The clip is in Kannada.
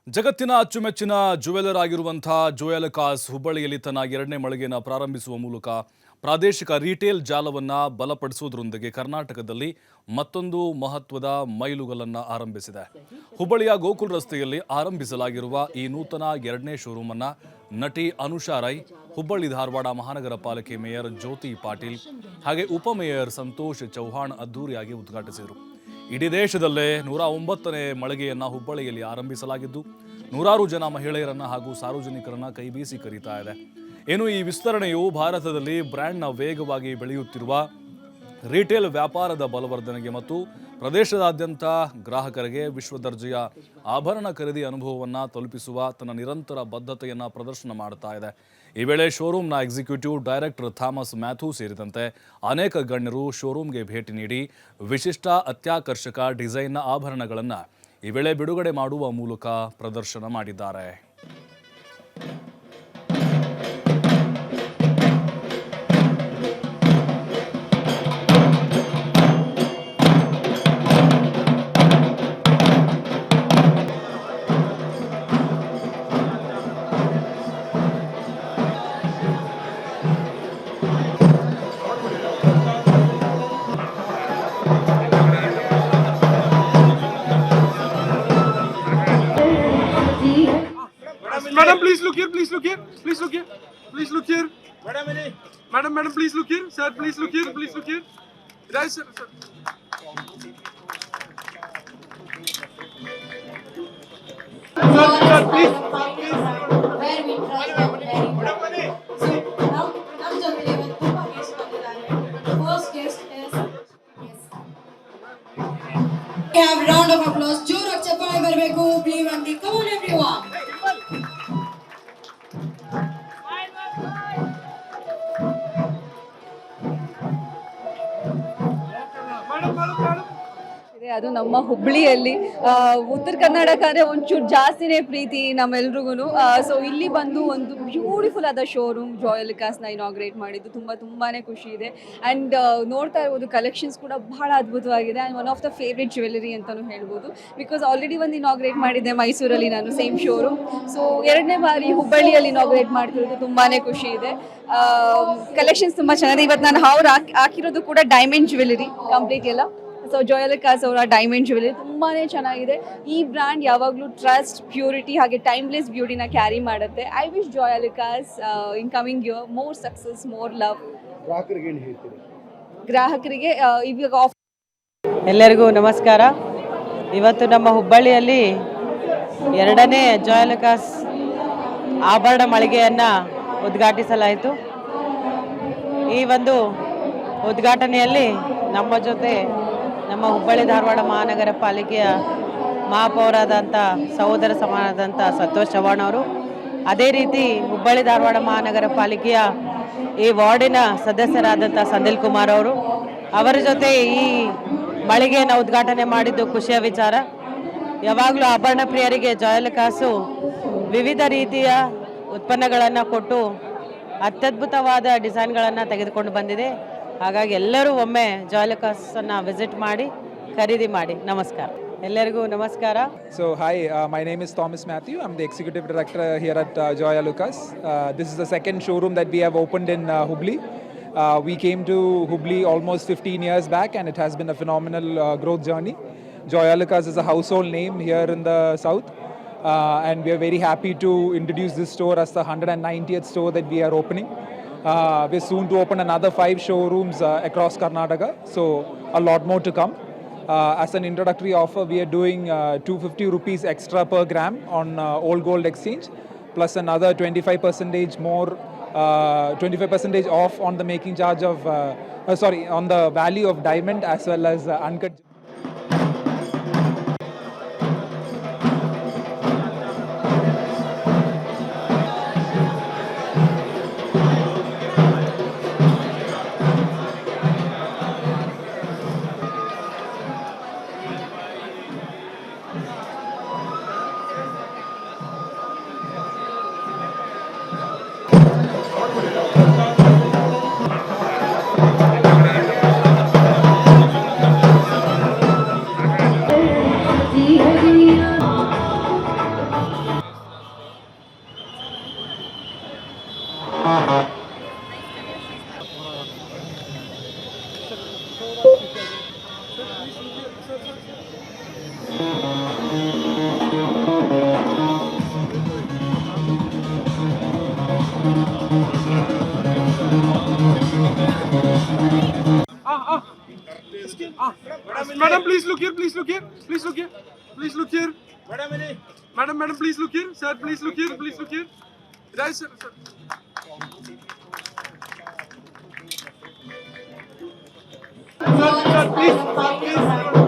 ಜಗತ್ತಿನ ಅಚ್ಚುಮೆಚ್ಚಿನ ಜುವೆಲರ್ ಆಗಿರುವಂತಹ ಜೋಯಲುಕಾಸ್ ಹುಬ್ಬಳ್ಳಿಯಲ್ಲಿ ತನ್ನ ಎರಡನೇ ಮಳಿಗೆಯನ್ನು ಪ್ರಾರಂಭಿಸುವ ಮೂಲಕ ಪ್ರಾದೇಶಿಕ ರಿಟೇಲ್ ಜಾಲವನ್ನು ಬಲಪಡಿಸುವುದರೊಂದಿಗೆ ಕರ್ನಾಟಕದಲ್ಲಿ ಮತ್ತೊಂದು ಮಹತ್ವದ ಮೈಲುಗಲ್ಲನ್ನು ಆರಂಭಿಸಿದೆ. ಹುಬ್ಬಳ್ಳಿಯ ಗೋಕುಲ್ ರಸ್ತೆಯಲ್ಲಿ ಆರಂಭಿಸಲಾಗಿರುವ ಈ ನೂತನ ಎರಡನೇ ಶೋರೂಮ್ ಅನ್ನು ನಟಿ ಅನುಷಾ ರೈ, ಹುಬ್ಬಳ್ಳಿ ಧಾರವಾಡ ಮಹಾನಗರ ಪಾಲಿಕೆ ಮೇಯರ್ ಜ್ಯೋತಿ ಪಾಟೀಲ್ ಹಾಗೆ ಉಪಮೇಯರ್ ಸಂತೋಷ್ ಚೌಹಾಣ್ ಅದ್ದೂರಿಯಾಗಿ ಉದ್ಘಾಟಿಸಿದರು. ಇಡೀ ದೇಶದಲ್ಲೇ 109ನೇ ಮಳಿಗೆಯನ್ನು ಹುಬ್ಬಳ್ಳಿಯಲ್ಲಿ ಆರಂಭಿಸಲಾಗಿದ್ದು ನೂರಾರು ಜನ ಮಹಿಳೆಯರನ್ನ ಹಾಗೂ ಸಾರ್ವಜನಿಕರನ್ನ ಕೈಬೀಸಿ ಕರೀತಾ ಇದೆ. ಇನ್ನು ಈ ವಿಸ್ತರಣೆಯು ಭಾರತದಲ್ಲಿ ಬ್ರ್ಯಾಂಡ್ನ ವೇಗವಾಗಿ ಬೆಳೆಯುತ್ತಿರುವ ರಿಟೇಲ್ ವ್ಯಾಪಾರದ ಬಲವರ್ಧನೆಗೆ ಮತ್ತು ಪ್ರದೇಶದಾದ್ಯಂತ ಗ್ರಾಹಕರಿಗೆ ವಿಶ್ವದರ್ಜೆಯ ಆಭರಣ ಖರೀದಿ ಅನುಭವವನ್ನು ತಲುಪಿಸುವ ತನ್ನ ನಿರಂತರ ಬದ್ಧತೆಯನ್ನು ಪ್ರದರ್ಶನ ಮಾಡುತ್ತಾ ಇದೆ. ಈ ವೇಳೆ ಶೋರೂಮ್ನ ಎಕ್ಸಿಕ್ಯೂಟಿವ್ ಡೈರೆಕ್ಟರ್ ಥಾಮಸ್ ಮ್ಯಾಥ್ಯೂ ಸೇರಿದಂತೆ ಅನೇಕ ಗಣ್ಯರು ಶೋರೂಮ್ಗೆ ಭೇಟಿ ನೀಡಿ ವಿಶಿಷ್ಟ ಅತ್ಯಾಕರ್ಷಕ ಡಿಸೈನ್ನ ಆಭರಣಗಳನ್ನು ಈ ವೇಳೆ ಬಿಡುಗಡೆ ಮಾಡುವ ಮೂಲಕ ಪ್ರದರ್ಶನ ಮಾಡಿದ್ದಾರೆ. Madam, please look here. Please look here. Please look here. Please look here. Madam, please look here. Sir, please look here. Please look here. Right, sir. Sir, please. Where we trust them very much. So now ಜೊತೆ ಇವತ್ತು ತುಂಬಾ ಗೆಸ್ಟ್ ಬಂದಿದ್ದಾರೆ. First guest is We have round of applause. ಜೋರಾಗಿ ಚಪ್ಪಾಳೆ ಬರಬೇಕು. Please and come on everyone. ಅದು ನಮ್ಮ ಹುಬ್ಬಳ್ಳಿಯಲ್ಲಿ ಉತ್ತರ ಕರ್ನಾಟಕ ಅಂದರೆ ಒಂಚೂರು ಜಾಸ್ತಿನೇ ಪ್ರೀತಿ ನಮ್ಮೆಲ್ರಿಗೂ. ಸೊ ಇಲ್ಲಿ ಬಂದು ಒಂದು ಬ್ಯೂಟಿಫುಲ್ ಆದ ಶೋರೂಮ್ ಜೋಯಲುಕಾಸ್ನ ಇನಾಗ್ರೇಟ್ ಮಾಡಿದ್ದು ತುಂಬಾ ಖುಷಿ ಇದೆ. ಆ್ಯಂಡ್ ನೋಡ್ತಾ ಇರ್ಬೋದು ಕಲೆಕ್ಷನ್ಸ್ ಕೂಡ ಬಹಳ ಅದ್ಭುತವಾಗಿದೆ. And one of the favourite jewellery ಅಂತಲೂ ಹೇಳ್ಬೋದು. ಬಿಕಾಸ್ ಆಲ್ರೆಡಿ ಒಂದು ಇನಾಗ್ರೇಟ್ ಮಾಡಿದ್ದೆ ಮೈಸೂರಲ್ಲಿ ನಾನು ಸೇಮ್ ಶೋರೂಮ್. ಸೊ ಎರಡನೇ ಬಾರಿ ಹುಬ್ಬಳ್ಳಿಯಲ್ಲಿ ಇನಾಗ್ರೇಟ್ ಮಾಡ್ತಿರೋದು ತುಂಬಾ ಖುಷಿ ಇದೆ. ಕಲೆಕ್ಷನ್ಸ್ ತುಂಬ ಚೆನ್ನಾಗಿದೆ. ಇವತ್ತು ನಾನು ಹಾಕಿರೋದು ಕೂಡ ಡೈಮಂಡ್ ಜ್ಯುವೆಲರಿ ಕಂಪ್ಲೀಟ್ ಎಲ್ಲ. ಸೊ ಜೋಯಲುಕಾಸ್ ಅವರ ಡೈಮಂಡ್ ಜ್ಯುವೆಲರಿ ತುಂಬಾ ಚೆನ್ನಾಗಿದೆ. ಈ ಬ್ರ್ಯಾಂಡ್ ಯಾವಾಗಲೂ ಟ್ರಸ್ಟ್, ಪ್ಯೂರಿಟಿ ಹಾಗೆ ಟೈಮ್ಲೆಸ್ ಬ್ಯೂಟಿನ ಕ್ಯಾರಿ ಮಾಡುತ್ತೆ. I wish Joyalukkas in coming year more success, more love. ಗ್ರಾಹಕರಿಗೆ ಇವಾಗ ಎಲ್ಲರಿಗೂ ನಮಸ್ಕಾರ. ಇವತ್ತು ನಮ್ಮ ಹುಬ್ಬಳ್ಳಿಯಲ್ಲಿ ಎರಡನೇ ಜೋಯಲುಕಾಸ್ ಆಭರಣ ಮಳಿಗೆಯನ್ನು ಉದ್ಘಾಟಿಸಲಾಯಿತು. ಈ ಒಂದು ಉದ್ಘಾಟನೆಯಲ್ಲಿ ನಮ್ಮ ಜೊತೆ ನಮ್ಮ ಹುಬ್ಬಳ್ಳಿ ಧಾರವಾಡ ಮಹಾನಗರ ಪಾಲಿಕೆಯ ಮಹಾಪೌರಾದಂಥ ಸಹೋದರ ಸಮಾನದಂಥ ಸಂತೋಷ್ ಚೌಹಾಣ್ ಅವರು, ಅದೇ ರೀತಿ ಹುಬ್ಬಳ್ಳಿ ಧಾರವಾಡ ಮಹಾನಗರ ಪಾಲಿಕೆಯ ಈ ವಾರ್ಡಿನ ಸದಸ್ಯರಾದಂಥ ಸಂದಿಲ್ ಕುಮಾರ್ ಅವರು, ಅವರ ಜೊತೆ ಈ ಮಳಿಗೆಯನ್ನು ಉದ್ಘಾಟನೆ ಮಾಡಿದ್ದು ಖುಷಿಯ ವಿಚಾರ. ಯಾವಾಗಲೂ ಆಭರಣ ಪ್ರಿಯರಿಗೆ ಜೋಯಲುಕಾಸು ವಿವಿಧ ರೀತಿಯ ಉತ್ಪನ್ನಗಳನ್ನು ಕೊಟ್ಟು ಅತ್ಯದ್ಭುತವಾದ ಡಿಸೈನ್ಗಳನ್ನು ತೆಗೆದುಕೊಂಡು ಬಂದಿದೆ. ಹಾಗಾಗಿ ಎಲ್ಲರೂ ಒಮ್ಮೆ ಜೋಯಲುಕಾಸನ್ನು ವಿಸಿಟ್ ಮಾಡಿ ಖರೀದಿ ಮಾಡಿ. ನಮಸ್ಕಾರ, ಎಲ್ಲರಿಗೂ ನಮಸ್ಕಾರ. So hi, my name is Thomas Matthew. I'm the executive director here at Joyalukkas. This is the second showroom that we have opened in Hubli. We came to Hubli almost 15 years back and it has been a phenomenal growth journey. Joyalukkas is a household name here in the south. And we are very happy to introduce this store as the 190th store that we are opening. We're soon to open another 5 showrooms across Karnataka, so a lot more to come. As an introductory offer, we are doing 250 rupees extra per gram on old gold exchange, plus another 25% more, 25% off on the making charge of, on the value of diamond as well as uncut. Madam, please look here. Please look here. Please look here. Please look here. Madam, please look here. Sir, please look here. Please look here. Right, sir. Sir, please.